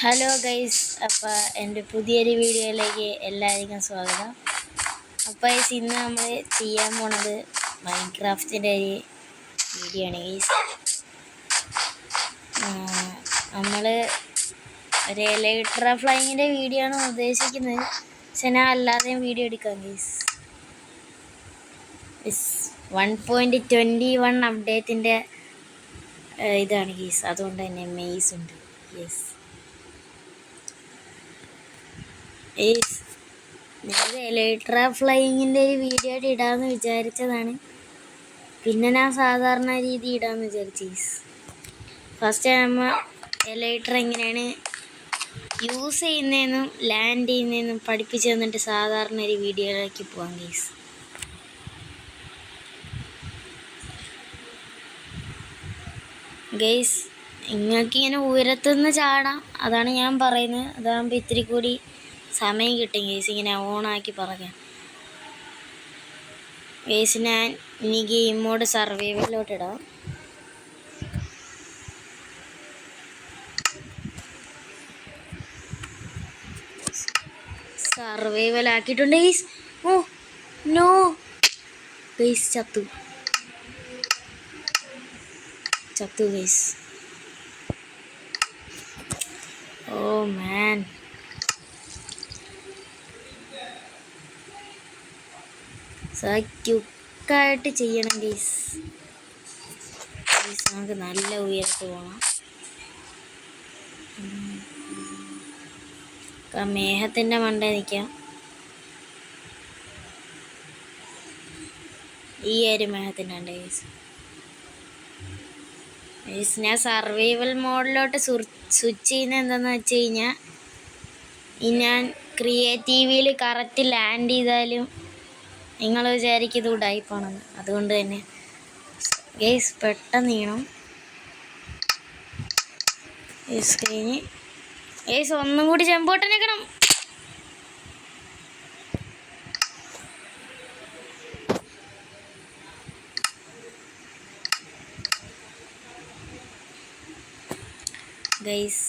Hello guys, അപ്പോൾ എൻ്റെ പുതിയൊരു വീഡിയോയിലേക്ക് എല്ലാവർക്കും സ്വാഗതം. അപ്പോൾ ഇന്ന് നമ്മൾ ചെയ്യാൻ പോണത് മൈൻക്രാഫ്റ്റിൻ്റെ ഒരു വീഡിയോ ആണ് ഗൈസ്. നമ്മൾ ഒരു എലൈട്ര ഫ്ലൈങ്ങിൻ്റെ വീഡിയോ ആണ് ഉദ്ദേശിക്കുന്നത്. പക്ഷെ ഞാൻ അല്ലാതെയും വീഡിയോ എടുക്കാം ഗൈസ്. 1.21 അപ്ഡേറ്റിൻ്റെ ഇതാണ് ഗൈസ്. അതുകൊണ്ട് തന്നെ മെയ്സ് ഉണ്ട്. യെസ്, ഞാൻ എലൈട്ര ഫ്ലൈങ്ങിൻ്റെ ഒരു വീഡിയോ ആയിട്ട് ഇടാമെന്ന് വിചാരിച്ചതാണ്. പിന്നെ ഞാൻ സാധാരണ രീതി ഇടാമെന്ന് വിചാരിച്ചു. ഫസ്റ്റ് നമ്മൾ എലൈട്ര എങ്ങനെയാണ് യൂസ് ചെയ്യുന്നതെന്നും ലാൻഡ് ചെയ്യുന്നതെന്നും പഠിപ്പിച്ചു തന്നിട്ട് സാധാരണ ഒരു വീഡിയോയിലേക്ക് പോകാം ഗൈസ്. ഗൈസ്, നിങ്ങൾക്കിങ്ങനെ ഉയരത്തുനിന്ന് ചാടാം, അതാണ് ഞാൻ പറയുന്നത്. അതാകുമ്പോൾ ഇത്തിരി കൂടി സമയം കിട്ടും ഗൈസ് ഇങ്ങനെ ഓണാക്കി പറയാൻ. ഗൈസ്, ഞാൻ ഇനി ഗെയിം മോഡ് സർവൈവലിലോട്ട് ഇടാം. സർവൈവൽ ആക്കിയിട്ടുണ്ട് ഗൈസ്. ഓ നോ ഗൈസ്, ചത്തു ഗൈസ്. ഓ മാൻ, ക്യുക്കായിട്ട് ചെയ്യണം ഗൈസ്. നമുക്ക് നല്ല ഉയരത്ത് പോകണം. മേഘത്തിൻ്റെ മണ്ട നിൽക്കാം. ഈ ഒരു മേഘത്തിൻ്റെ ഉണ്ട് ഗൈസ്. ഞാൻ സർവൈവൽ മോഡിലോട്ട് സ്വിച്ച് ചെയ്യുന്നത് എന്താണെന്ന് വെച്ച് കഴിഞ്ഞാൽ, ഞാൻ ക്രിയേറ്റീവിൽ കറക്റ്റ് ലാൻഡ് ചെയ്താലും നിങ്ങൾ വിചാരിക്കും ഇത് ഉടായിപ്പാണെന്ന്. അതുകൊണ്ട് തന്നെ ഗൈസ് പെട്ടെന്ന് ചെയ്യണം. ഗൈസ് കഴിഞ്ഞ് ഗൈസ് ഒന്നും കൂടി ചെമ്പോട്ട് നിൽക്കണം. ഗൈസ്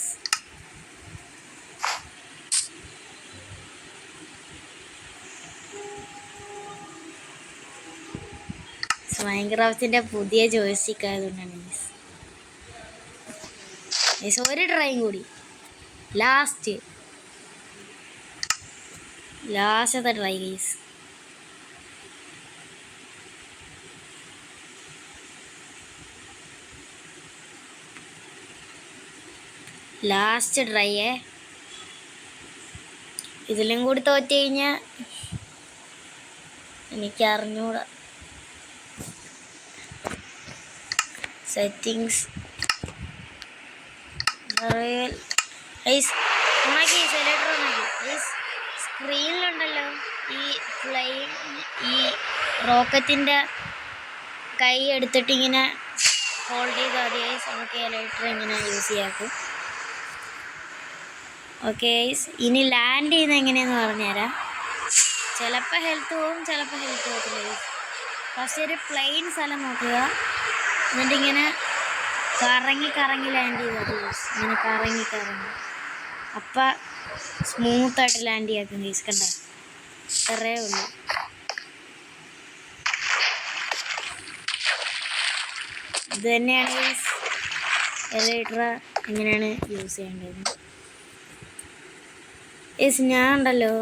മൈൻക്രാഫ്റ്റിൻ്റെ പുതിയ ജോയ്സ്റ്റിക്ക് ആയതുകൊണ്ടാണ് ഗൈസ്. ഒരു ട്രൈയും കൂടി, ലാസ്റ്റത്തെ ട്രൈ ഗൈസ്. ലാസ്റ്റ് ട്രൈയേ. ഇതിലും കൂടി തോറ്റ് കഴിഞ്ഞാൽ എനിക്കറിഞ്ഞൂടാ. സെറ്റിങ്സ് സ്ക്രീനിലുണ്ടല്ലോ ഈ റോക്കറ്റിൻ്റെ കൈ എടുത്തിട്ട് ഇങ്ങനെ ഹോൾഡ് ചെയ്ത് മതി ഗൈസ്. നമുക്ക് എലൈട്ര ഇങ്ങനെ യൂസ് ചെയ്യാക്കും. ഓക്കെ ഗൈസ്, ഇനി ലാൻഡ് ചെയ്യുന്നത് എങ്ങനെയാണെന്ന് പറഞ്ഞുതരാം. ചിലപ്പോൾ ഹെൽത്ത് പോകും, ചിലപ്പോൾ ഹെൽത്ത് പോകത്തില്ല ഗൈസ്. ഫസ്റ്റ് ഒരു പ്ലെയിൻ സ്ഥലം നോക്കുക, എന്നിട്ടിങ്ങനെ കറങ്ങി ലാൻഡ് ചെയ്തത് ഗൈസ്. ഇങ്ങനെ കറങ്ങി അപ്പം സ്മൂത്തായിട്ട് ലാൻഡ് ചെയ്യാക്കും ഗൈസ്. കണ്ട, ഇത്രയേ ഉള്ളൂ. ഇത് തന്നെയാണ് ഗൈസ് എലൈട്ര എങ്ങനെയാണ് യൂസ് ചെയ്യേണ്ടത്. ഗൈസ് ഞാൻ ഉണ്ടല്ലോ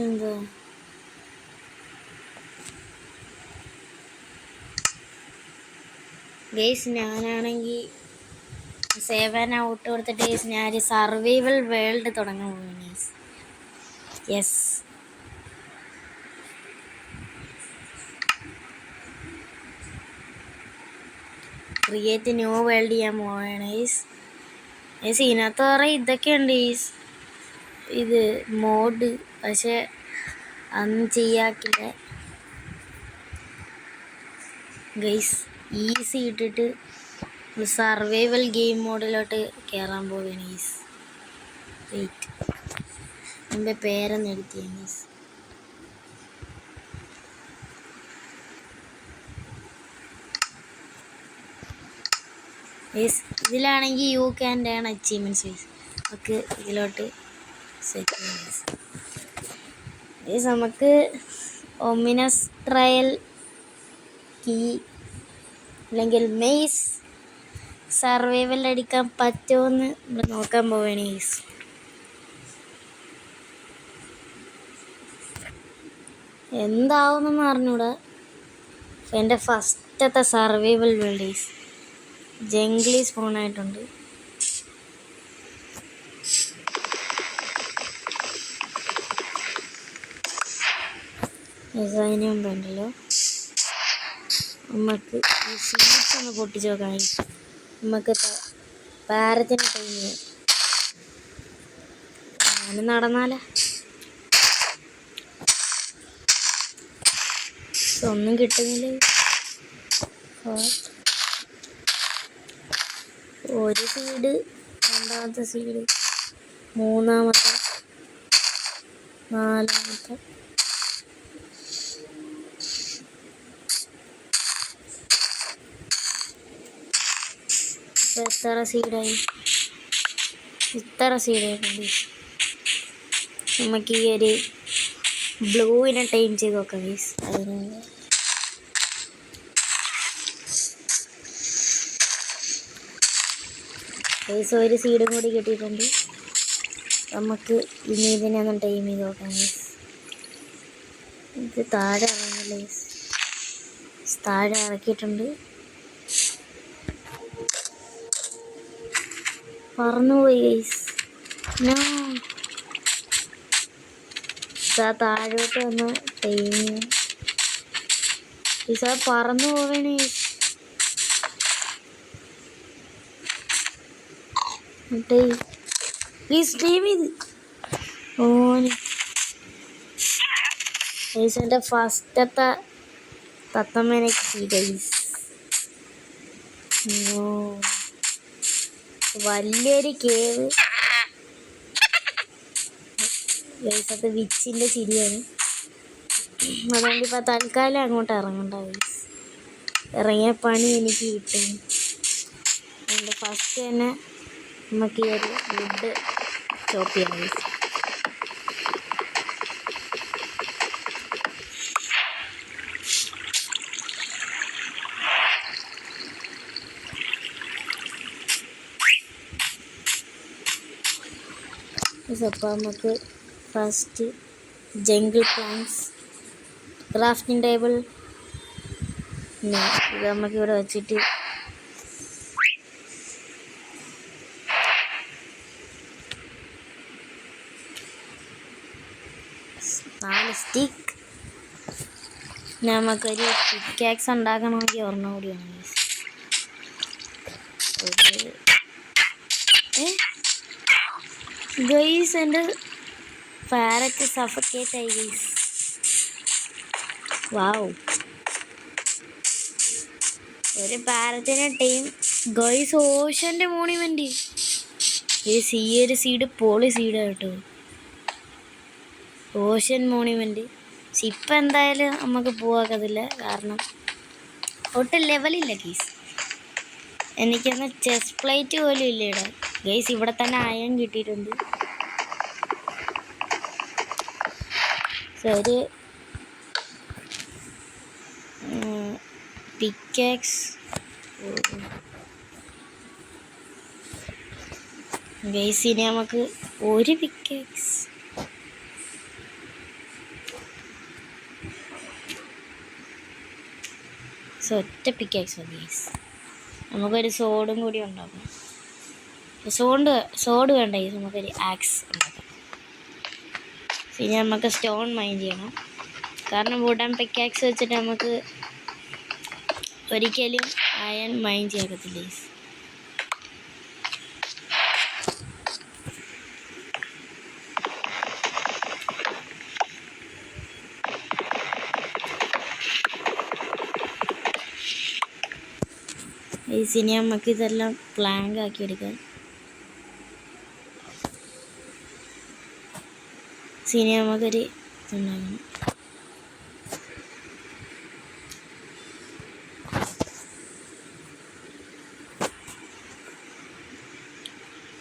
എന്തോ ഗൈസ്, ഞാനാണെങ്കിൽ 7 ഔട്ട് കൊടുത്തിട്ട് ഗൈസ് ഞാനൊരു സർവൈവൽ വേൾഡ് തുടങ്ങാൻ പോകുന്നു guys. Yes, create new world ചെയ്യാൻ പോവുകയാണ് ഗൈസ്. ഗൈസ് ഇതിനകത്ത് പറയാം ഇതൊക്കെ ഉണ്ട് ഗൈസ്. ഇത് മോഡ്, പക്ഷെ അന്ന് ചെയ്യാക്കില്ല ഗൈസ്. ഈസി ഇട്ടിട്ട് സർവൈവൽ ഗെയിം മോഡിലോട്ട് കയറാൻ പോവുകയാണ് ഗൈസ്. വെയിറ്റ്, എൻ്റെ പേരൊന്ന് എഡിറ്റ് ചെയ്യാം ഗൈസ്. ഇതിലാണെങ്കിൽ യു ക്യാൻ ടേൺ അച്ചീവ്മെൻറ്റ്സ്. നമുക്ക് ഇതിലോട്ട് സെറ്റ് ചെയ്യാം. നമുക്ക് ഒമിനസ് ട്രയൽ കീ അല്ലെങ്കിൽ മെയ്സ് സർവൈവൽ അടിക്കാൻ പറ്റുമെന്ന് നമ്മൾ നോക്കാൻ പോവുകയാണ് ഗൈസ്. എന്താവുമെന്ന് അറിഞ്ഞൂടാ. എൻ്റെ ഫസ്റ്റത്തെ സർവൈവൽ വേൾഡീസ് ജംഗ്ലി സ്പോണായിട്ടുണ്ട്. അതിന് മുമ്പുണ്ടല്ലോ നമുക്ക് ഈ സീഡ്സ് ഒന്ന് പൊട്ടിച്ച് നോക്കാം. നമുക്ക് പാരത്തിന് ടൈം അങ്ങനെ നടന്നാലേ ഒന്നും കിട്ടുന്നില്ല. ഒരു സീഡ്, രണ്ടാമത്തെ സീഡ്, മൂന്നാമത്തെ, നാലാമത്തെ, എത്ര സീഡായി? ഇത്ര സീഡായിട്ടുണ്ട്. നമുക്ക് ഈ ഒരു ബ്ലൂവിനെ ടൈം ചെയ്ത് നോക്കാം ഗൈസ്. അതിന് ഗൈസ് ഒരു സീഡും കൂടി കിട്ടിയിട്ടുണ്ട്. നമുക്ക് ഇനി ഇതിനെ ഒന്ന് ടൈം ചെയ്ത് നോക്കാം ഗൈസ്. ഇത് താഴെ ഇറങ്ങില്ല ഗൈസ്. താഴെ ഇറക്കിയിട്ടുണ്ട്. പറന്നുപോയി ഗൈസ്. താഴോട്ട് വന്ന് ടൈം ഗൈസ്. പറന്നു പോവേണേ ഗൈസ്. പ്ലീസ് ടൈം ചെയ്ത് ഓന് ഗൈസ്. എൻ്റെ ഫസ്റ്റത്തെ തത്തമ്മേനെ കിട്ടി ഗൈസ്. വലിയൊരു കേവ് ഗൈസ്. അത് വിച്ചിൻ്റെ ചിരിയാണ്. അതുകൊണ്ട് ഇപ്പം തൽക്കാലം അങ്ങോട്ട് ഇറങ്ങണ്ട ഗൈസ്. ഇറങ്ങിയ പണി എനിക്ക് കിട്ടും. അതുകൊണ്ട് ഫസ്റ്റ് തന്നെ നമുക്ക് ഈ ഒരു വുഡ് ചോപ്പ് ചെയ്യാം ഗൈസ്. അപ്പോൾ നമുക്ക് first jungle plants crafting table ഇത് നമുക്കിവിടെ വെച്ചിട്ട് നാല് സ്റ്റിക്ക്. നമുക്കൊരു പിക്കാക്സ് ഉണ്ടാക്കണമെങ്കിൽ ഒരെണ്ണം കൂടിയാണ് ഗൈസ്. എൻ്റെ പാരറ്റ് സഫക്കേറ്റ് ആയി ഗൈസ്. വാവ്, ഒരു പാരറ്റിനെ ടൈം ഗൈസ്. ഓഷൻ്റെ മോണിമെൻ്റ് ഗൈസ്. ഈ ഒരു സീഡ് പോളി സീഡാണ് കേട്ടോ. Ocean monument. പക്ഷെ ഇപ്പം എന്തായാലും നമുക്ക് പോകാക്കത്തില്ല, കാരണം ഒട്ടും ലെവലില്ല ഗൈസ്. എനിക്കൊന്ന് ചെസ്റ്റ് പ്ലേറ്റ് പോലും ഇല്ല ഇവിടെ ഗൈസ്. ഇവിടെ തന്നെ അയൺ കിട്ടിയിട്ടുണ്ട്. ഒരു പിക്കാക്സ് ഗൈസ്. ഇനി നമുക്ക് ഒരു പിക്കാക്സ് ഒറ്റ പിക്കാക്സ് മതി ഗൈസ്. നമുക്കൊരു സോഡും കൂടി ഉണ്ടാക്കാം. സോഡ് വേണ്ട ഗൈസ്. നമുക്കൊരു ആക്സ് ഉണ്ടാക്കാം. ഇനി നമുക്ക് സ്റ്റോൺ മൈൻ ചെയ്യണം, കാരണം വുഡൻ പിക്കാക്സ് വെച്ചിട്ട് നമുക്ക് ഒരിക്കലും അയൺ മൈൻ ചെയ്യാക്കത്തില്ല ഗൈസ്. ഇനി നമുക്ക് ഇതെല്ലാം പ്ലാങ്ക് ആക്കി എടുക്കാം. ഇനി നമുക്കൊരു ഇതുണ്ടാക്കണം.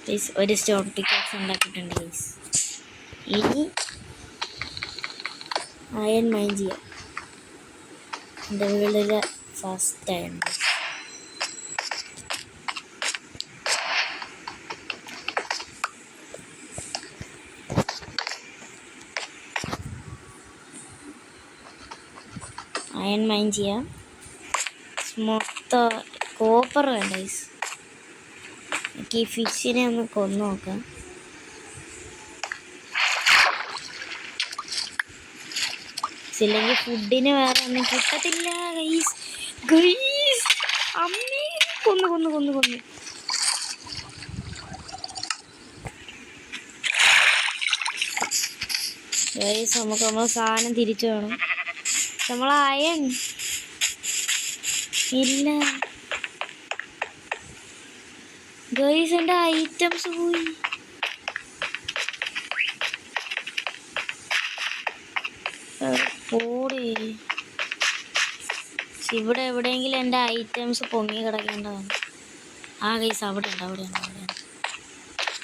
ഗൈസ് ഒരു സ്റ്റോൺ പിക്കാക്സ് ഉണ്ടാക്കിയിട്ടുണ്ട് ഗൈസ്. ഇനി അയൺ മൈൻ ചെയ്യാം. എൻ്റെ വീട്ടിലെ ഫസ്റ്റ് അയൺ മൈൻ ചെയ്യാം. മൊത്തം കോപ്പർ വേണ്ട ഗൈസ്. എനിക്ക് ഈ ഫിഷിനെ ഒന്ന് കൊന്നു നോക്കാം. ഇല്ലെങ്കിൽ ഫുഡിന് വേറെ ഒന്നും കിട്ടത്തില്ല ഗൈസ്. ഗൈസ് അമ്മേ കൊന്നു. ഗൈസ് നമുക്ക് നമ്മളെ സാധനം തിരിച്ചു വേണം. നമ്മളെ അയൺ ഇല്ല ഗൈസ്, എൻ്റെ ഐറ്റംസ് പോയി. പോടി ഇവിടെ എവിടെയെങ്കിലും എൻ്റെ ഐറ്റംസ് പൊങ്ങി കിടക്കേണ്ടതാണ്. ആ ഗൈസ് അവിടെ ഉണ്ട്.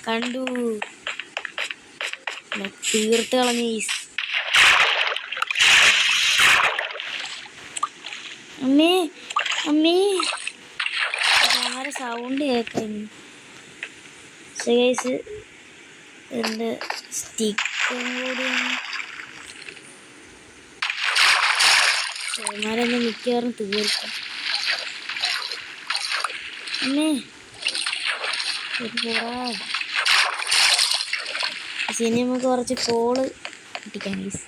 കണ്ടു, തീർത്ത് കളഞ്ഞു ഗൈസ്. അമ്മേ വളരെ സൗണ്ട് കേൾക്കുന്നു. ഗൈസ് എൻ്റെ സ്റ്റിക്കും കൂടിയാണ്. അവന്മാരെന്നെ മിക്കവാറും തീർക്കും. അമ്മേ ഇനി നമുക്ക് കുറച്ച് കോള് കിട്ടിക്കാം ഗൈസ്.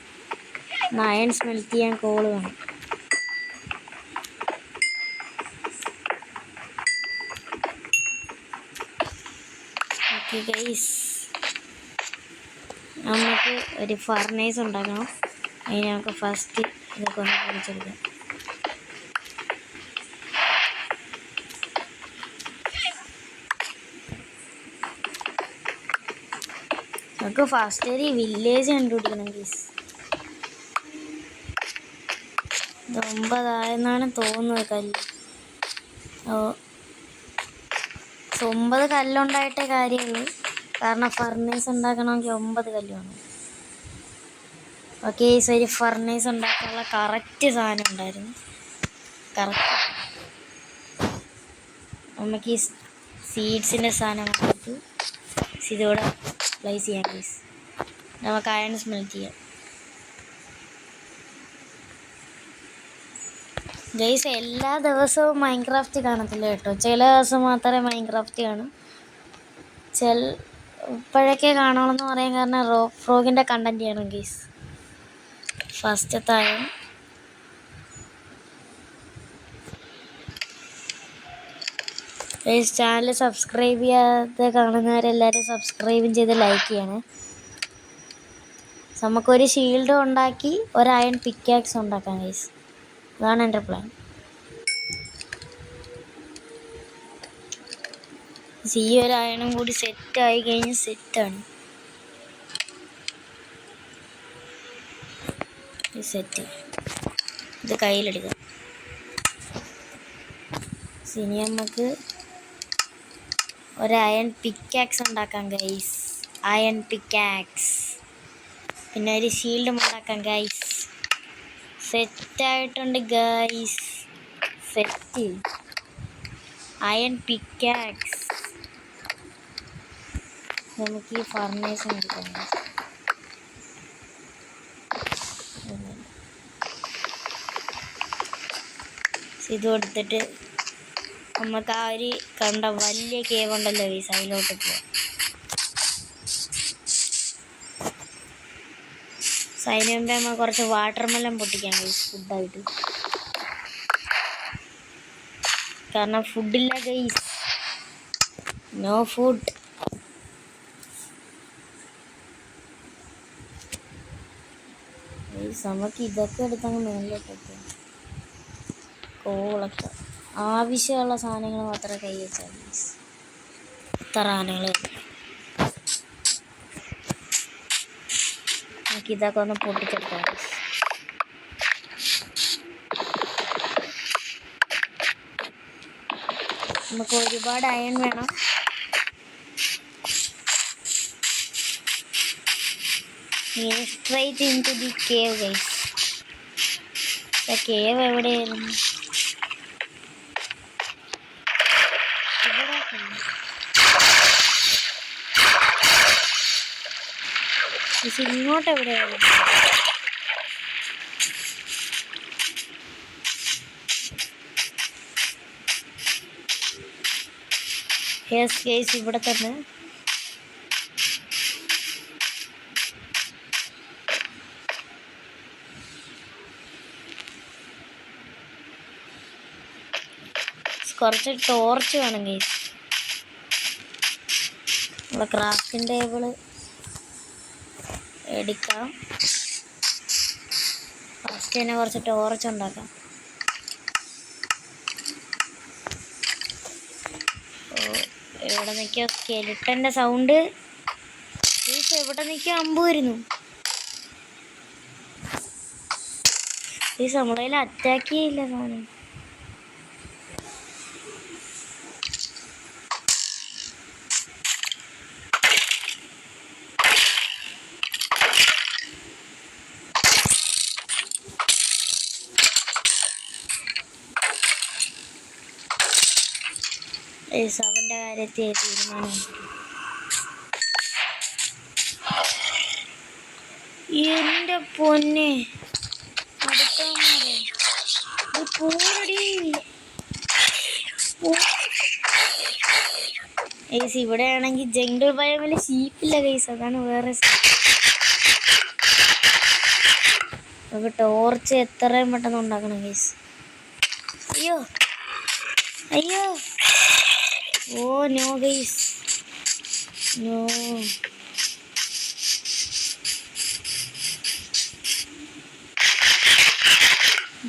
അയൺ സ്മെൽറ്റ് ചെയ്യാൻ കോള് വേണം. ഓക്കെ ഗൈസ്, നമുക്ക് ഒരു ഫർണേസ് ഉണ്ടാക്കണം. അതിന് നമുക്ക് ഫസ്റ്റ് ഇതൊക്കെ ഒന്ന് പൊളിച്ചെടുക്കാം. നമുക്ക് ഫസ്റ്റ് ഒരു വില്ലേജ് കണ്ടുപിടിക്കണം ഗൈസ്. 9 തോന്നുന്നത് കല്ല്. 9 കല്ലുണ്ടായിട്ടേ കാര്യമുള്ളൂ. കാരണം ഫർണേസ് ഉണ്ടാക്കണമെങ്കിൽ 9 കല്ല് വേണം. ഓക്കെ, ഒരു ഫർണേസ് ഉണ്ടാക്കാനുള്ള കറക്റ്റ് സാധനം ഉണ്ടായിരുന്നു. കറക്റ്റ് നമുക്ക് ഈ സീഡ്സിൻ്റെ സാധനം നമുക്ക് ഇതോടെ പ്ലേസ് ചെയ്യാം ഗൈസ്. നമുക്ക് അയൺ സ്മെൽറ്റ് ചെയ്യാം ഗൈസ്. എല്ലാ ദിവസവും മൈൻക്രാഫ്റ്റ് കാണത്തില്ല കേട്ടോ, ചില ദിവസം മാത്രമേ മൈൻക്രാഫ്റ്റ് കാണും. ഇപ്പോഴൊക്കെ കാണണമെന്ന് പറയാൻ കാരണം ഫ്രോഗിൻ്റെ കണ്ടൻറ്റ് ചെയ്യണം ഗൈസ്. ഫസ്റ്റത്തെ അയൺ ഗൈസ്. ചാനൽ സബ്സ്ക്രൈബ് ചെയ്യാതെ കാണുന്നവരെല്ലാവരും സബ്സ്ക്രൈബും ചെയ്ത് ലൈക്ക് ചെയ്യണേ. നമുക്കൊരു ഷീൽഡ് ഉണ്ടാക്കി ഒരു അയൺ പിക്കാക്സ് ഉണ്ടാക്കാം ഗൈസ്. അതാണ് എൻ്റെ പ്ലാൻ. ഈ ഒരു അയണും കൂടി സെറ്റായി കഴിഞ്ഞ് സെറ്റാണ്. സെറ്റ് ഇത് കയ്യിലെടുക്കാം. ഇനി നമുക്ക് ഒരു അയൺ പിക്കാക്സ് ഉണ്ടാക്കാം ഗൈസ്. Iron pickaxe. പിന്നെ ഒരു ഷീൽഡും ഉണ്ടാക്കാം ഗൈസ്. സെറ്റായിട്ടുണ്ട് ഗൈസ്. Set iron pickaxe. നമുക്ക് ഈ ഫർണേസ് എടുക്കാം. ഇത് കൊടുത്തിട്ട് നമുക്ക് ആ ഒരു കണ്ട വലിയ കേവ് ഉണ്ടല്ലോ ഗൈസ്, അതിലോട്ട് പോവാം. അതിന് മുമ്പേ നമ്മൾ കുറച്ച് വാട്ടർമെലൺ പൊട്ടിക്കാം ഗൈസ് ഫുഡായിട്ട്. കാരണം ഫുഡില്ല ഗൈസ്, നോ ഫുഡ്. നമുക്ക് ഇതൊക്കെ എടുത്തങ്ങ് മേളിലോട്ടൊക്കെ കോളൊക്കെ ആവശ്യമുള്ള സാധനങ്ങൾ മാത്രമേ കൈ വെച്ചാൽ ഗൈസ്. ഇത്ര സാധനങ്ങൾ നമുക്ക് ഇതൊക്കെ ഒന്ന് പൊട്ടിച്ചെടുക്കാം. നമുക്ക് ഒരുപാട് അയൺ വേണം. Straight into the cave guys. Cave എവിടെയായിരുന്നു? ഇങ്ങോട്ട് എവിടെയായിരുന്നു? യെസ് ഗൈസ്, ഇവിടെ തന്നെ. കുറച്ച് ടോർച്ച് വേണം ഗൈസ്. നമ്മുടെ ക്രാഫ്റ്റിംഗ് ടേബിള് എടുക്കാം. ഫസ്റ്റ് തന്നെ കുറച്ച് ടോർച്ച് ഉണ്ടാക്കാം. എവിടെ നിൽക്കുക? സ്കെലിട്ടൻ്റെ സൗണ്ട്. എവിടെ നിൽക്കുക? അമ്പ് വരുന്നു. നമ്മളതിൽ അറ്റാക്ക് ചെയ്യില്ല സാധനം. അവൻ്റെ കാര്യത്തിൽ തീരുമാനം. എൻ്റെ പൊന്നെ, ഇവിടെ ആണെങ്കിൽ ജംഗിൾ ബയോമില് ഷീപ്പില്ല ഗൈസ്. അതാണ് വേറെ. നമുക്ക് ടോർച്ച് എത്രയും പെട്ടെന്ന് ഉണ്ടാക്കണം ഗൈസ്. അയ്യോ അയ്യോ, oh no guys, no.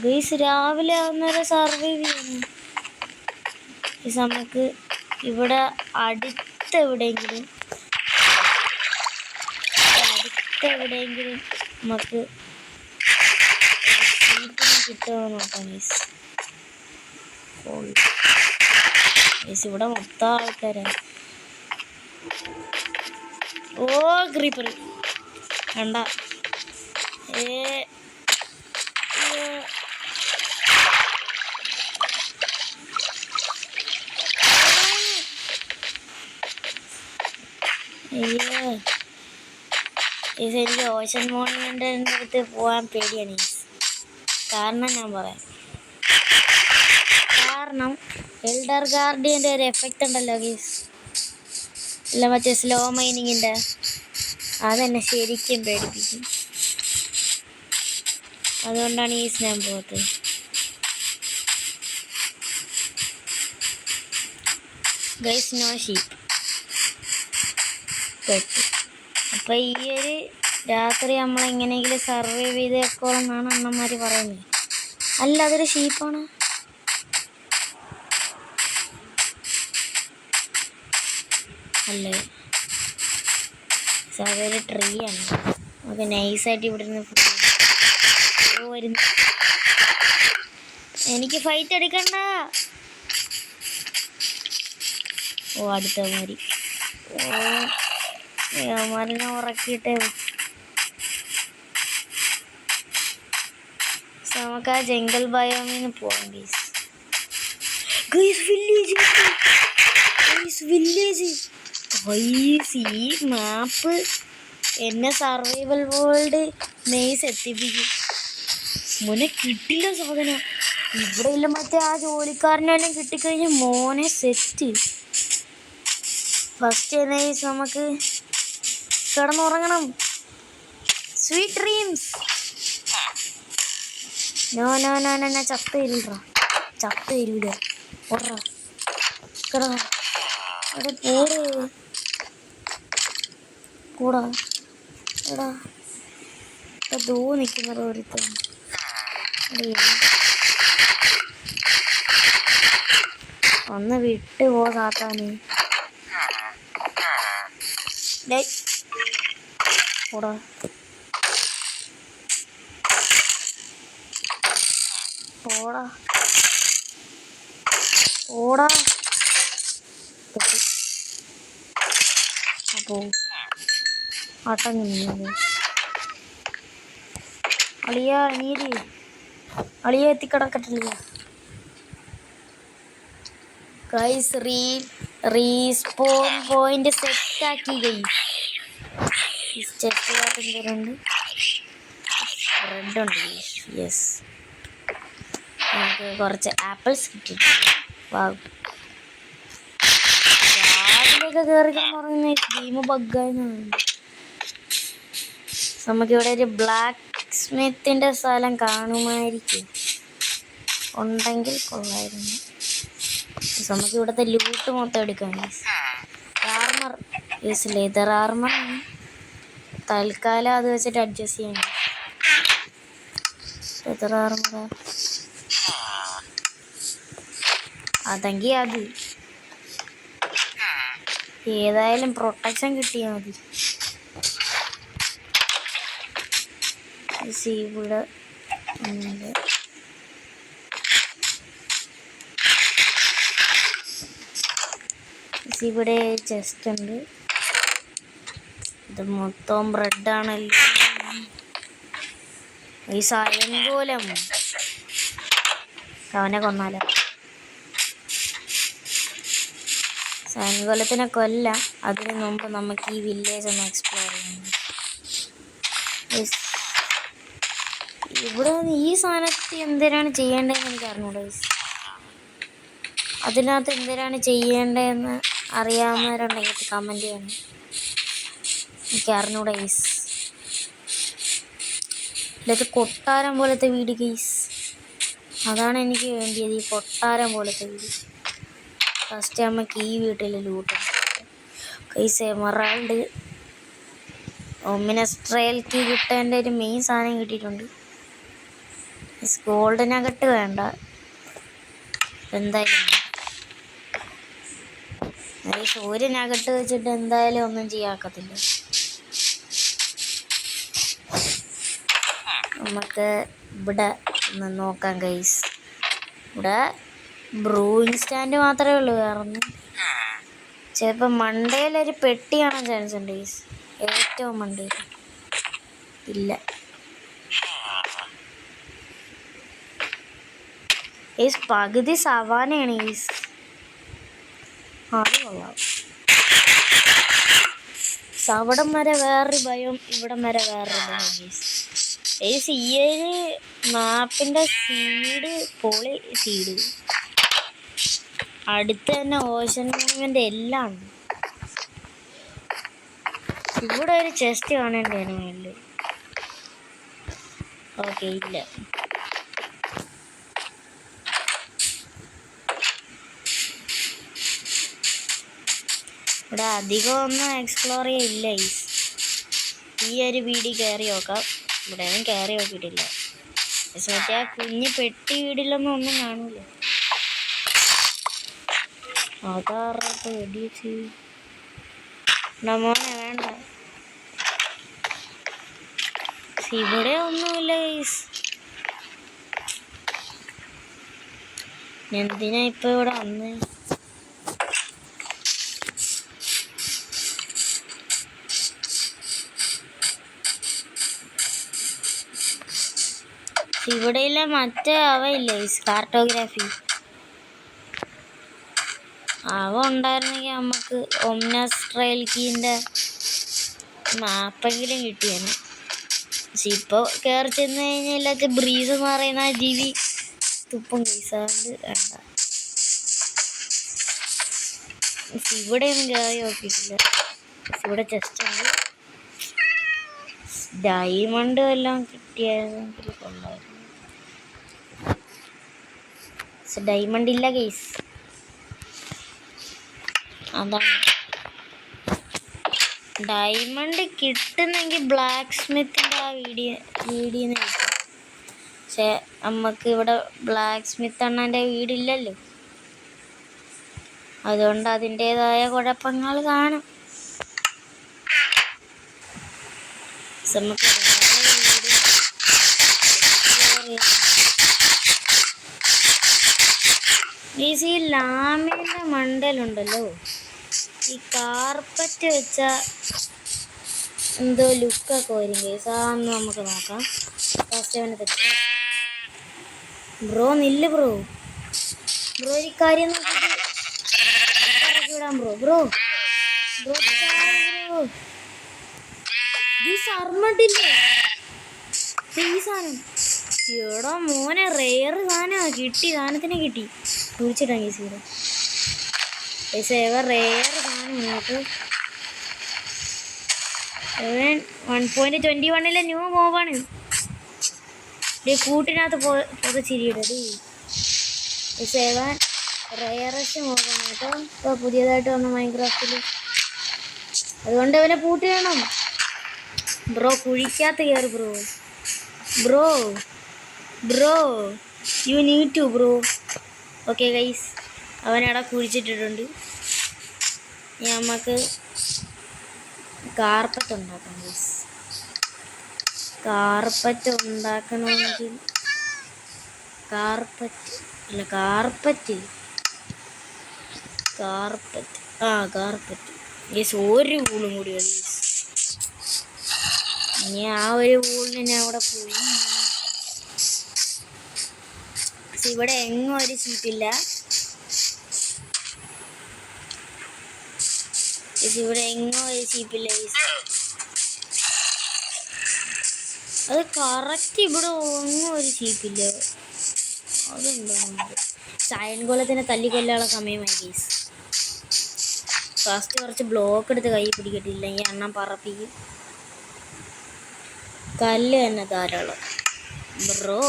Guys രാവിലെ ആവുന്നവരെ സർവൈവ് ചെയ്യണം. നമുക്ക് ഇവിടെ അടുത്തെവിടെയെങ്കിലും നമുക്ക് കിട്ടുമോ നോക്കാം ഗൈസ്. ഇവിടെ മൊത്തം ആൾക്കാരാണ്. ഓ ക്രീപ്പർ കണ്ട. എനിക്ക് ഓഷൻ മോണിൻ്റെ അടുത്ത് പോകാൻ പേടിയാണ്. കാരണം ഞാൻ പറയാം. കാരണം എൽഡർ ഗാർഡിയൻ്റെ ഒരു എഫക്റ്റ് ഉണ്ടല്ലോ ഗീസ്. ഇല്ല മറ്റേ സ്ലോ മൈനിങ്ങിൻ്റെ, അതെന്നെ ശരിക്കും പേടിപ്പിക്കും. അതുകൊണ്ടാണ് ഈ സ്നാം പോകത്ത്. ഗൈസ് നോ ഷീപ്പ് പെട്ടു. അപ്പം ഈ ഒരു രാത്രി നമ്മളെങ്ങനെയെങ്കിലും സർവൈവ് ചെയ്തേക്കോളെന്നാണ് അണ്ണന്മാർ പറയുന്നത്. അല്ല, അതൊരു ഷീപ്പാണ്. അല്ലേ, അതൊരു ട്രീ ആണ്. നമുക്ക് നൈസായിട്ട് ഇവിടെ നിന്ന് വരുന്നു. എനിക്ക് ഫൈറ്റ് എടുക്കണ്ട. ഓ അടുത്ത മാരി. ഓ മലിനെ ഉറക്കിയിട്ടേ. നമുക്ക് ആ ജംഗിൾ ബയോമിന് പോവാം ഗൈസ്. വില്ലേജ് ഈ മാപ്പ് എന്നെ സർവൈവൽ വേൾഡ് നൈസ് എത്തിപ്പിക്കും. മോനെ കിട്ടില്ല സാധനം. ഇവിടെ ഇല്ല മറ്റേ ആ ജോലിക്കാരനെല്ലാം കിട്ടിക്കഴിഞ്ഞാൽ മോനെ സെറ്റ്. ഫസ്റ്റ് നൈസ് നമുക്ക് കിടന്നുറങ്ങണം. Sweet dreams. No no no no ഞാൻ ചത്ത് തരൂല. ഓടാ കിട. അവിടെ കൂടാ എടാ ദൂ നിൽക്കുന്നത് ഒരുത്തൻ. ഒന്ന് വിട്ട് പോ സാത്താന്. കൂടാ ഓടാ ഓടാ. അപ്പോൾ ആട്ടം നിന്നത് അളിയ നീര് അളിയ എത്തിക്കിടക്കട്ടില്ല ഗൈസ്. റീസ്പോൺ പോയിന്റ് സെറ്റാക്കി ഗൈസ്. ചെസ്റ്റിനകത്ത് എന്തെങ്കിലും ബ്രെഡ് ഉണ്ട് ഗൈസ്. യെസ്, നമുക്ക് കുറച്ച് ആപ്പിൾസ് കിട്ടിയിട്ടുണ്ട്. രാവിലെയൊക്കെ കയറി പറയുന്ന ഗെയിം ബഗ്ഗായെന്നാണ്. നമുക്കിവിടെ ഒരു ബ്ലാക്ക് സ്മിത്തിൻ്റെ സ്ഥലം കാണുമായിരിക്കും, ഉണ്ടെങ്കിൽ കൊള്ളായിരുന്നു. നമുക്ക് ഇവിടുത്തെ ലൂട്ട് മൊത്തം എടുക്കാം. ആർമർ യൂസ് ലെതർ ആർമർ തൽക്കാലം അത് വെച്ചിട്ട് അഡ്ജസ്റ്റ് ചെയ്യണം. ലെതർ ആർമർ അതെങ്കിൽ അത് ഏതായാലും പ്രൊട്ടക്ഷൻ കിട്ടിയാൽ മതി. ഇവിടെ ഇവിടെ ചെസ്റ്റ് ഉണ്ട്. ഇത് മൊത്തം ബ്രെഡാണല്ലോ. ഈ സായംകോലം അവനെ കൊന്നാലോ? സായംകോലത്തിനെ കൊല്ലാം. അതിന് മുമ്പ് നമുക്ക് ഈ വില്ലേജ് ഒന്ന് എക്സ്പ്ലോർ ചെയ്യണം. ഇവിടെ ഈ സാധനത്ത് എന്തിനാണ് ചെയ്യേണ്ടതെന്ന് എനിക്ക് അറിഞ്ഞൂടാ. അതിനകത്ത് എന്തിനാണ് ചെയ്യേണ്ടതെന്ന് അറിയാവുന്നവരുണ്ടെങ്കിൽ കമൻറ്റ് ചെയ്യണം. എനിക്ക് അറിഞ്ഞൂടാ ഗൈസ്. ഇതൊക്കെ കൊട്ടാരം പോലത്തെ വീട് ഗൈസ്, അതാണ് എനിക്ക് വേണ്ടിയത്. ഈ കൊട്ടാരം പോലത്തെ വീട്. ഫസ്റ്റ് നമുക്ക് ഈ വീട്ടിൽ loot guys. Emerald ominous trail key കിട്ടേണ്ട ഒരു മെയിൻ സാധനം കിട്ടിയിട്ടുണ്ട്. ഗോൾഡിനകട്ട് വേണ്ട, എന്തായാലും സൂര്യനകട്ട് വെച്ചിട്ട് എന്തായാലും ഒന്നും ചെയ്യാക്കത്തില്ല. നമുക്ക് ഇവിടെ ഒന്ന് നോക്കാം ഗൈസ്. ഇവിടെ ബ്രൂയിങ് സ്റ്റാൻഡ് മാത്രമേ ഉള്ളൂ, വേറൊന്നും. ചിലപ്പോൾ മണ്ടയിലൊരു പെട്ടി കാണാൻ ചാൻസ് ഉണ്ട് ഗൈസ്. ഏറ്റവും മണ്ടയിൽ ഇല്ല ഗൈസ്. പകുതി സവാനയാണ് ഗൈസ്. അത് കൊള്ളാം. അവിടം വരെ വേറൊരു ഭയം, ഇവിടം വരെ വേറൊരു ഭയം ഗൈസ്. ഈ ഒരു മാപ്പിൻ്റെ സീഡ് പൊളി സീഡ്. അടുത്ത് തന്നെ ഓഷൻ മൂവ്മെൻ്റ് എല്ലാം ഉണ്ട്. ഇവിടെ ഒരു ചെസ്റ്റ് കാണേണ്ടതാണ് വേണ്ടത്. ഓക്കെ, ഇല്ല. ഇവിടെ അധികം ഒന്നും എക്സ്പ്ലോർ ചെയ്യില്ല. ഈ ഒരു വീഡിയോ കയറി നോക്കാം. ഇവിടെ ഒന്നും കയറി നോക്കിയിട്ടില്ല. പക്ഷെ മറ്റേ ആ കുഞ്ഞ് പെട്ടി വീടിലൊന്നും ഒന്നും കാണില്ല. അതാറൊക്കെ വെടിച്ച് മോനെ വേണ്ട. ഇവിടെ ഒന്നുമില്ല ഗൈസ്. എന്തിനാ ഇപ്പൊ ഇവിടെ വന്ന്? ഇവിടെയില്ല മറ്റേ അവയില്ലേ കാർട്ടോഗ്രാഫി, അവ ഉണ്ടായിരുന്നെങ്കിൽ നമുക്ക് ഒമിനസ് ട്രയൽ കീൻ്റെ മാപ്പെങ്കിലും കിട്ടിയാണ്. പക്ഷെ ഇപ്പോൾ കയറി ചെന്ന് കഴിഞ്ഞാൽ ഇല്ലാത്ത ബ്രീസ് എന്ന് പറയുന്ന ജീവി തുപ്പും കേസ്. അതുകൊണ്ട് വേണ്ട. ഇവിടെ ഒന്നും കയറി നോക്കിയിട്ടില്ല. ഇവിടെ ചെസ്റ്റ് ഉണ്ട്. ഡയമണ്ട് എല്ലാം കിട്ടിയായിരുന്നെങ്കിൽ കൊള്ളായിരുന്നു. ഡയമണ്ട് ഇല്ല കേസ്. അതാണ് ഡയമണ്ട് കിട്ടുന്നെങ്കിൽ ബ്ലാക്ക് സ്മിത്തിൻ്റെ ആ വീടിന്ന് കിട്ടും. പക്ഷെ നമുക്ക് ഇവിടെ ബ്ലാക്ക് സ്മിത്ത് അണ്ണൻ്റെ വീടില്ലല്ലോ, അതുകൊണ്ട് അതിൻ്റെതായ കുഴപ്പങ്ങൾ കാണും. നമുക്ക് ഈ ലാമിൻ്റെ മണ്ടലുണ്ടല്ലോ, ഈ കാർപ്പറ്റ് വെച്ച എന്തോ ലുക്കൊക്കെ വരും കേസ്. അതൊന്ന് നമുക്ക് നോക്കാം. ഫസ്റ്റ് അവനെ തെറ്റി. ബ്രോ നില്ല് ബ്രോ. ബ്രോ ഈ കാര്യം വിടാം ബ്രോ. ബ്രോ ബ്രോ ബ്രോ ഈ സർമ്മട്ടില്ലേ ഈ സാധനം? എടാ മോനെ റെയർ സാധനമാണ്. കിട്ടി, സാധനത്തിനെ കിട്ടി. കുഴിച്ചിട്ടാ കേസ് റെയർ സാധനം കേട്ടോ. 1.21 ന്യൂ മോവാണ്. കൂട്ടിനകത്ത് പൊതച്ചിരിയിടേ. 7 റെയറസ്റ്റ് മോവാണ് കേട്ടോ. ഇപ്പോൾ പുതിയതായിട്ട് വന്ന മൈൻക്രാഫ്റ്റിൽ. അതുകൊണ്ട് അവനെ പൂട്ട് ചെയ്യണം. ബ്രോ കുഴിക്കാത്ത കയറി bro. Bro bro you need to bro. Okay guys, അവനവിടെ കുഴിച്ചിട്ടിട്ടുണ്ട്. ഇനി നമുക്ക് കാർപ്പറ്റ് ഉണ്ടാക്കാം ഗൈസ്. കാർപ്പറ്റ് ഉണ്ടാക്കണമെങ്കിൽ കാർപ്പറ്റ് ഗൈസ് ഒരു വൂളും കൂടി ഗൈസ്. ഇനി ആ ഒരു വൂളിന് ഞാൻ അവിടെ പോയി. ഇവിടെ എങ്ങും ഒരു ഷീറ്റില്ല. ഇവിടെ എങ്ങും ഒരു ഷീപ്പില്ല. അത് കറക്റ്റ് ഇവിടെ ഒന്നും ഒരു ഷീപ്പില്ല. അതെന്താ ചായൻകോലത്തിനെ തല്ലിക്കൊല്ലാനുള്ള സമയമായി ഗൈസ്. ഫസ്റ്റ് കുറച്ച് ബ്ലോക്ക് എടുത്ത് കൈ പിടിക്കട്ടില്ലെങ്കിൽ എണ്ണം പറപ്പിക്കും. കല്ല് തന്നെ ധാരാളം ബ്രോ.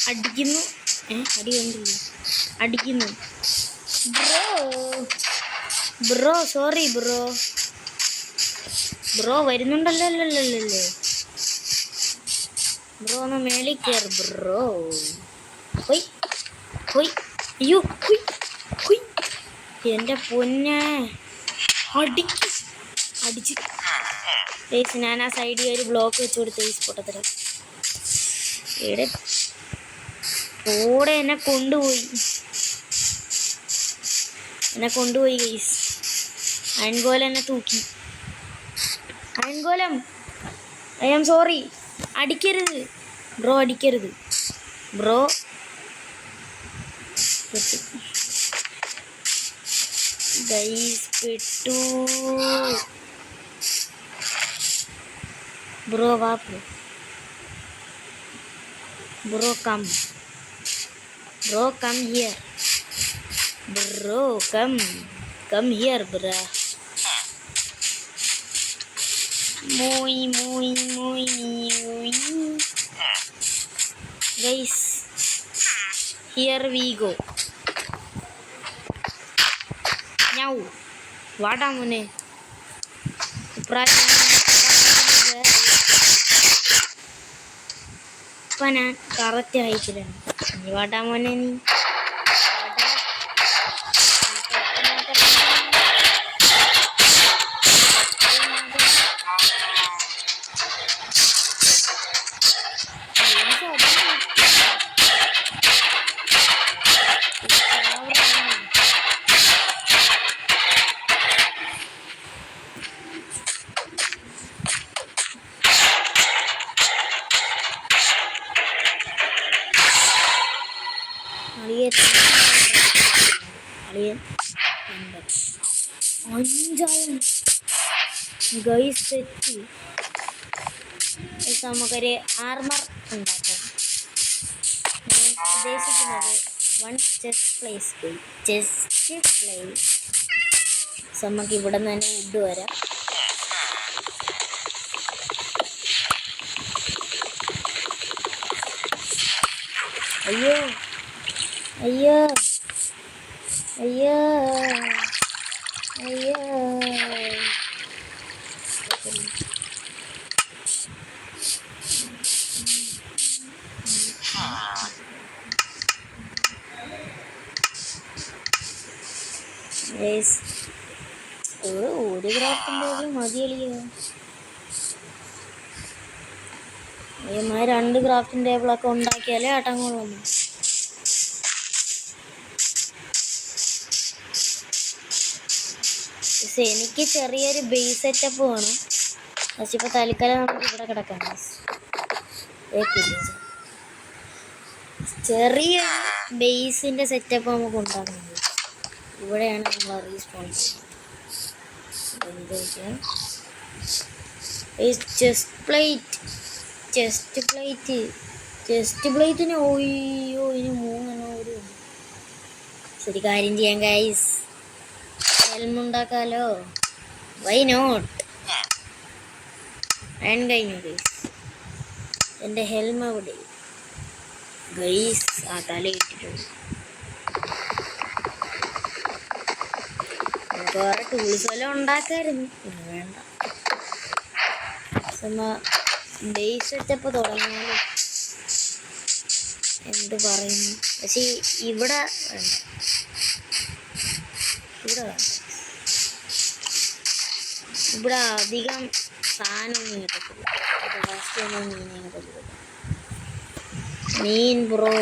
അടിക്കുന്നു. അടി കണ്ടില്ല. അടിക്കുന്നു bro. Bro sorry bro. Bro വരുന്നുണ്ടല്ലോ. ബ്രോ ഒന്ന് മേളിൽ കയറി ബ്രോ. ഹൊയ് ഹൊയ്. അയ്യോ ഹുയ് ഹുയ്. എൻ്റെ പൊന്നെ അടിച്ച് ഗൈസ്. ഞാൻ ആ സൈഡിൽ ഒരു ബ്ലോക്ക് വെച്ച് കൊടുത്ത് ഗൈസ് പൊട്ടത്തരം. ഇവിടെ ഓടെ എന്നെ കൊണ്ടുപോയി ഗൈസ്. അയൻകോലം എന്നെ തൂക്കി. Iron golem I am sorry. അടിക്കരുത് ബ്രോ, അടിക്കരുത് ബ്രോ. ഗൈസ് പെട്ടു ബ്രോ. വാ bro come here bro. Come here bro. Muy guys, here we go. Now വാടാ മോനെ. ഇപ്പം ഞാൻ കറക്റ്റ് ഹൈറ്റിലാണ്. നീ വാടാ മോനെ. നീ അഞ്ചായം ഗൈസ് സെറ്റ്. നമുക്കൊരു ആർമർ ഉണ്ടാക്കാം. ഞാൻ ഉദ്ദേശിക്കുന്നത് 1 ചെസ്റ്റ് പ്ലേസ്. നമുക്ക് ഇവിടെ നിന്ന് തന്നെ വുഡ് വരാം. അയ്യോ ഒരു ക്രാഫ്റ്റിൻ്റെ മതിയളിയോ. 2 ക്രാഫ്റ്റിംഗ് ടേബിളൊക്കെ ഉണ്ടാക്കിയാലേ ആട്ടങ്ങളുള്ളൂ. പക്ഷെ എനിക്ക് ചെറിയൊരു ബേസ് സെറ്റപ്പ് വേണം. പക്ഷെ ഇപ്പോൾ തൽക്കാലം നമുക്ക് ഇവിടെ കിടക്കാം. ചെറിയ ബേസിൻ്റെ സെറ്റപ്പ് നമുക്ക് ഉണ്ടാക്കുന്നത് ഇവിടെയാണ് നമ്മൾ റീസ്പോൺസ് ചെസ്റ്റ് പ്ലേറ്റിന് ഓയ്യോ ഇനി 3 ഒരു ശരി കാര്യം ചെയ്യാം ഗൈസ്. ഹെൽമ ഉണ്ടാക്കാലോ. Why not? ഞാൻ കഴിഞ്ഞു ഗൈസ്. എൻ്റെ ഹെൽമ അവിടെ ഗൈസ് ആ തല ഇട്ടിട്ടുണ്ട്. നമുക്ക് വേറെ ടൂൾസ് വല്ലതും ഉണ്ടാക്കായിരുന്നു. പിന്നെ വേണ്ട. ബേസ് സെറ്റപ്പ് തുടങ്ങിയാലും എന്ത് പറയുന്നു. പക്ഷേ ഇവിടെ വേണ്ട. ഇവിടെ അധികം സാധനമൊന്നും കിട്ടത്തില്ല. മീൻ ബ്രോ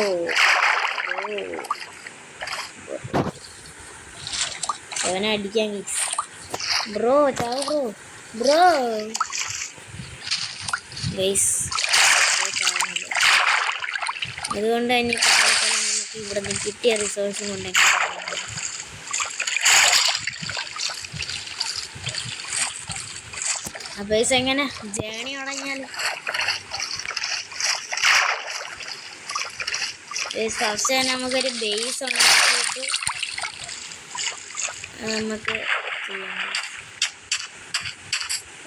അവനെ അടിക്കാൻ ബ്രോ ചാവ് ബ്രോ ഗൈസ്. അതുകൊണ്ട് തന്നെ നമുക്ക് ഇവിടെ നിന്ന് കിട്ടിയ റിസോഴ്സും കൊണ്ടെങ്കിൽ അപ്പോൾ എങ്ങനെ ജേണി തുടങ്ങിയാൽ ഫസ്റ്റ് തന്നെ നമുക്കൊരു ബേസ് ഉണ്ടാക്കിയിട്ട് നമുക്ക് ചെയ്യാം.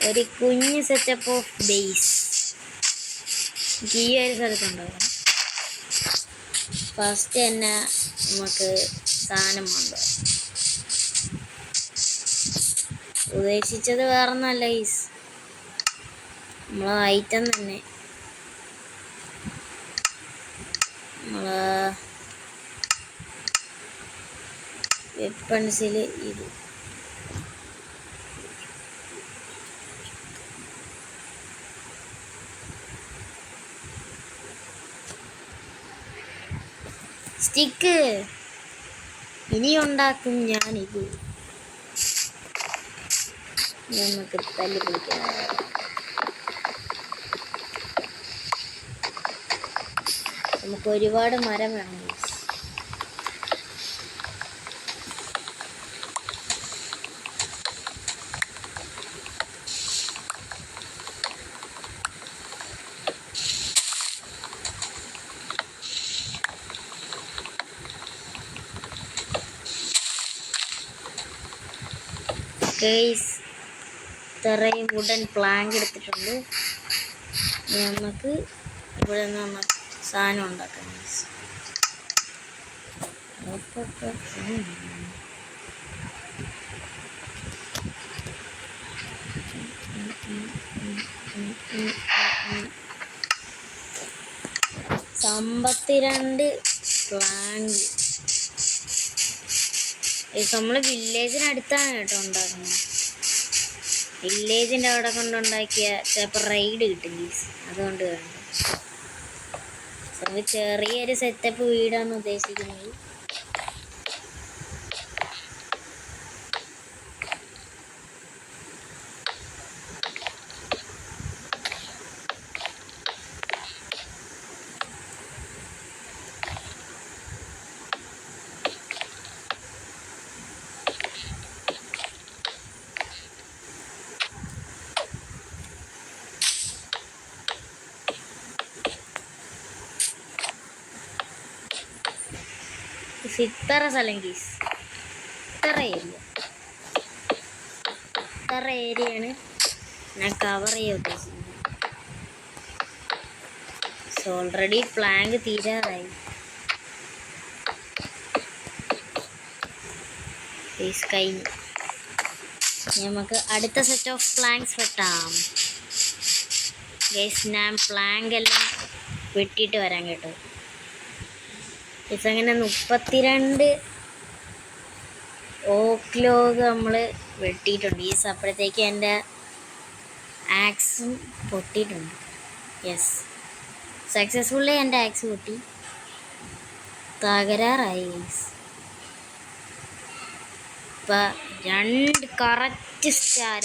ഒരു കുഞ്ഞ് സെറ്റപ്പ് ഓഫ് ബേസ് ഈ ഒരു സ്ഥലത്തുണ്ടാകും. ഫസ്റ്റ് തന്നെ നമുക്ക് സാധനം വേണ്ട. ഉദ്ദേശിച്ചത് വേറൊന്നല്ല ഗൈസ്, നമ്മളെ ഐറ്റം തന്നെ നമ്മളെ വെപ്പൺസിൽ ഇത് സ്റ്റിക്ക് ഇനി ഉണ്ടാക്കും ഞാനിത്. നമുക്ക് തല്ലി പിടിക്കാം. നമുക്ക് ഒരുപാട് മരം വേണം. ഗൈസ് ഇത്രയും വുഡൻ പ്ലാങ്ക് എടുത്തിട്ടുണ്ട്. നമുക്ക് ഇവിടെ നിന്ന് സാധനം ഉണ്ടാക്കാം. സമ്പത്തിരണ്ട് പ്ലാങ്ക് നമ്മൾ വില്ലേജിനടുത്താണ് കേട്ടോ ഉണ്ടാക്കുന്നത്. വില്ലേജിൻ്റെ അവിടെ കൊണ്ടുണ്ടാക്കിയ ചിലപ്പോൾ റൈഡ് കിട്ടും ഗീസ്. അതുകൊണ്ട് വേണം. നമുക്ക് ചെറിയൊരു സെറ്റപ്പ് വീടാണ് ഉദ്ദേശിക്കുന്നത്. ഇത്ര സ്ഥലം ഗീസ്, ഇത്ര ഏരിയയാണ് ഞാൻ കവർ ചെയ്യാൻ ഉദ്ദേശിക്കുന്നത്. ഓൾറെഡി പ്ലാങ്ക് തീരാറായി. കഴിഞ്ഞു. നമുക്ക് അടുത്ത സെറ്റ് ഓഫ് പ്ലാങ്ക്സ് വെട്ടാം ഗൈസ്. ഞാൻ പ്ലാങ്ക് എല്ലാം വെട്ടിയിട്ട് വരാൻ കേട്ടോ. അങ്ങനെ 32 ഓക്ക് ലോഗ് നമ്മൾ വെട്ടിയിട്ടുണ്ട്. ഈ അപ്പോഴത്തേക്ക് എൻ്റെ ആക്സും പൊട്ടിയിട്ടുണ്ട്. യെസ്, സക്സസ്ഫുള്ളി എൻ്റെ ആക്സ് പൊട്ടി. തകരാറായി. ഇപ്പം കറക്റ്റ്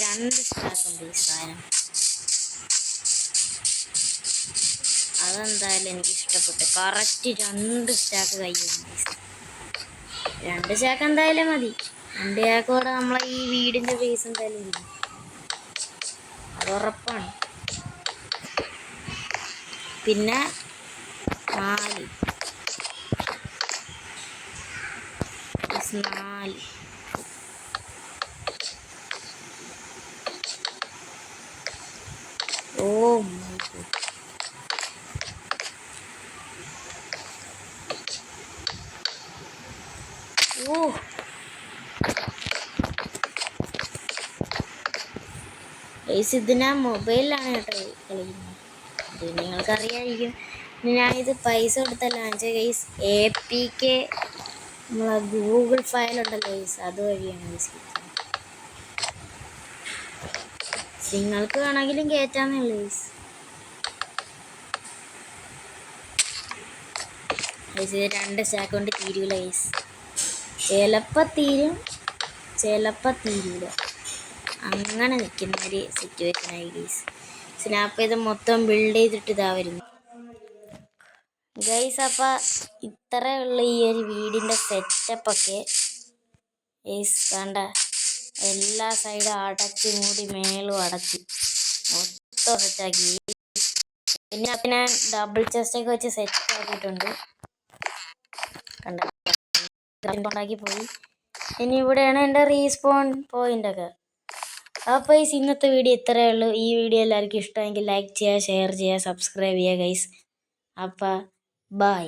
രണ്ട് സ്റ്റാക്ക് ഉണ്ട് ഈ സാധനം. അതെന്തായാലും എനിക്ക് ഇഷ്ടപ്പെട്ടു. Correct 2 stack കയ്യുണ്ട്. 2 സ്റ്റാക്ക് എന്തായാലും മതി. 2 സ്റ്റാക്കോടെ നമ്മളെ ഈ വീടിന്റെ ബേസ് എന്തായാലും ഇല്ല, അത് ഉറപ്പാണ്. പിന്നെ 4 ഓ മൈ ഗോഡ്. ഓ ഇതിനാ മൊബൈലിലാണ് കേട്ടോ കളിക്കുന്നത്. ഇത് നിങ്ങൾക്കറിയാമായിരിക്കും. ഞാനിത് പൈസ കൊടുത്തല്ല വാങ്ങിച്ചത് ഗൈസ്. APK നമ്മളെ ഗൂഗിൾ ഫയലുണ്ടല്ലോ ഗൈസ്, അതുവഴിയാണ് ഗൈസ്. നിങ്ങൾക്ക് വേണമെങ്കിലും കയറ്റാന്നേ ഉള്ളൂ ഗൈസ്. ഗൈസ് 2 സ്റ്റാക്ക് കൊണ്ട് തീരൂല ഗൈസ്. ചിലപ്പോൾ തീരും, ചിലപ്പോൾ തീരൂല. അങ്ങനെ നിൽക്കുന്ന ഒരു സിറ്റുവേഷനായി ഗൈസ്. സ്നാപ്പ് ചെയ്ത് മൊത്തം ബിൽഡ് ചെയ്തിട്ട് ഇതാ വരുന്നു ഗൈസ്. അപ്പം ഇത്രയുള്ള ഈ ഒരു വീടിൻ്റെ സെറ്റപ്പൊക്കെ ഗൈസ് കണ്ട. എല്ലാ സൈഡും അടച്ച് മൂടി, മേളും അടച്ച് മൊത്തം സെറ്റാക്കി. പിന്നെ ഞാൻ ഡബിൾ ചെസ്റ്റൊക്കെ വെച്ച് സെറ്റ് ആക്കിയിട്ടുണ്ട്. കണ്ട ഉണ്ടാക്കി പോയി. ഇനി ഇവിടെയാണ് എൻ്റെ റീസ്പോൺ പോയിൻ്റൊക്കെ. അപ്പോൾ ഗൈസ് ഇന്നത്തെ വീഡിയോ ഇത്രയേ ഉള്ളൂ. ഈ വീഡിയോ എല്ലാവർക്കും ഇഷ്ടമെങ്കിൽ ലൈക്ക് ചെയ്യുക, ഷെയർ ചെയ്യുക, സബ്സ്ക്രൈബ് ചെയ്യുക ഗൈസ്. അപ്പോൾ ബൈ.